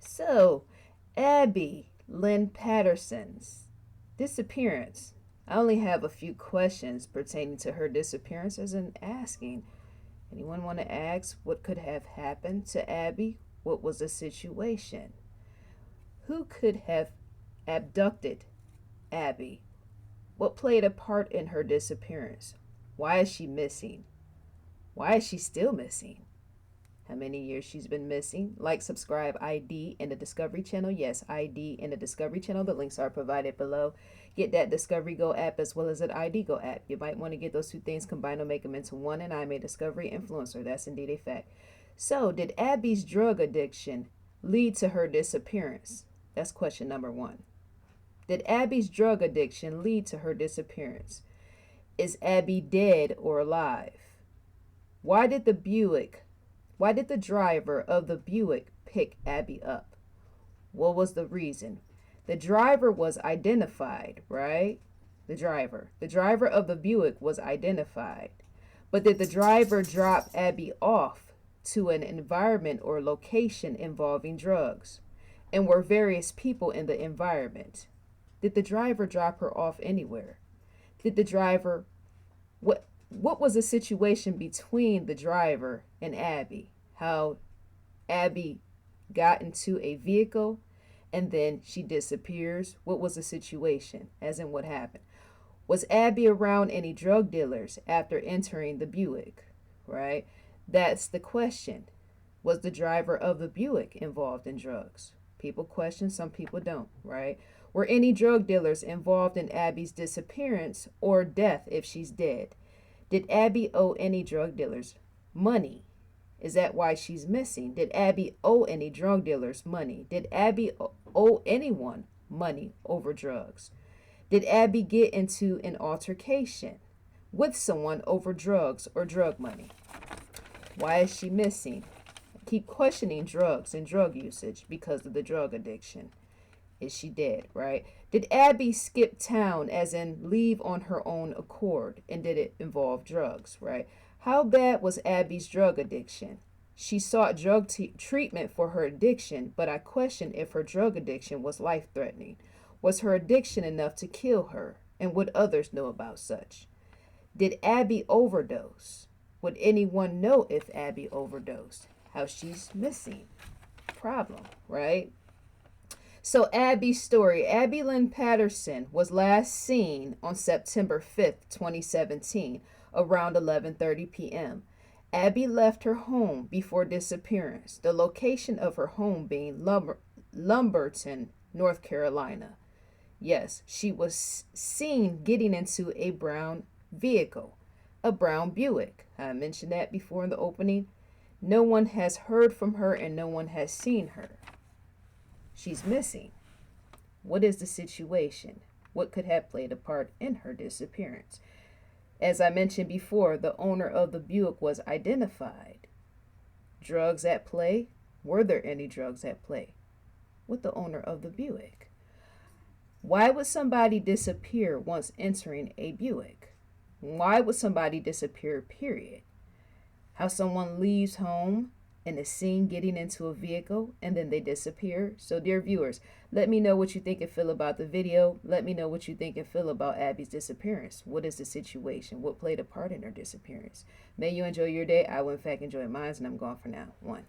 So, Abby Lynn Patterson's disappearance. I only have a few questions pertaining to her disappearance as in asking. Anyone want to ask what could have happened to Abby? What was the situation? Who could have abducted Abby? What played a part in her disappearance? Why is she missing? Why is she still missing? How many years she's been missing? Like, subscribe, ID in the Discovery Channel. Yes, ID in the Discovery Channel. The links are provided below. Get that Discovery Go app as well as that ID Go app. You might want to get those two things, combine them, make them into one, and I'm a Discovery influencer. That's indeed a fact. So, did Abby's drug addiction lead to her disappearance? That's question number one. Did Abby's drug addiction lead to her disappearance? Is Abby dead or alive? Why did the driver of the Buick pick Abby up? What was the reason? The driver was identified, right? The driver of the Buick was identified. But did the driver drop Abby off to an environment or location involving drugs? And were various people in the environment? Did the driver drop her off anywhere? Did the driver what was the situation between the driver and Abby? How Abby got into a vehicle and then she disappears. What was the situation? As in, what happened? Was Abby around any drug dealers after entering the Buick? Right? That's the question. Was the driver of the Buick involved in drugs? People question, some people don't, right? Were any drug dealers involved in Abby's disappearance or death if she's dead? Did Abby owe any drug dealers money? Is that why she's missing? Did Abby owe any drug dealers money? Did Abby owe anyone money over drugs? Did Abby get into an altercation with someone over drugs or drug money? Why is she missing? I keep questioning drugs and drug usage because of the drug addiction. Is she dead, right? Did Abby skip town, as in leave on her own accord, and did it involve drugs, right? How bad was Abby's drug addiction? She sought drug treatment for her addiction, but I question if her drug addiction was life-threatening. Was her addiction enough to kill her, and would others know about such? Did Abby overdose? Would anyone know if Abby overdosed? How she's missing? Problem, right? So Abby's story. Abby Lynn Patterson was last seen on September 5th, 2017, around 11:30 p.m. Abby left her home before disappearance, the location of her home being Lumberton, North Carolina. Yes, she was seen getting into a brown vehicle, a brown Buick. I mentioned that before in the opening. No one has heard from her and no one has seen her. She's missing. What is the situation? What could have played a part in her disappearance? As I mentioned before, the owner of the Buick was identified. Drugs at play? Were there any drugs at play with the owner of the Buick? Why would somebody disappear once entering a Buick? Why would somebody disappear, period? How someone leaves home and is seen getting into a vehicle and then they disappear. So, dear viewers, let me know what you think and feel about the video. Let me know what you think and feel about Abby's disappearance. What is the situation? What played a part in her disappearance? May you enjoy your day. I will, in fact, enjoy mine, and I'm gone for now. 1.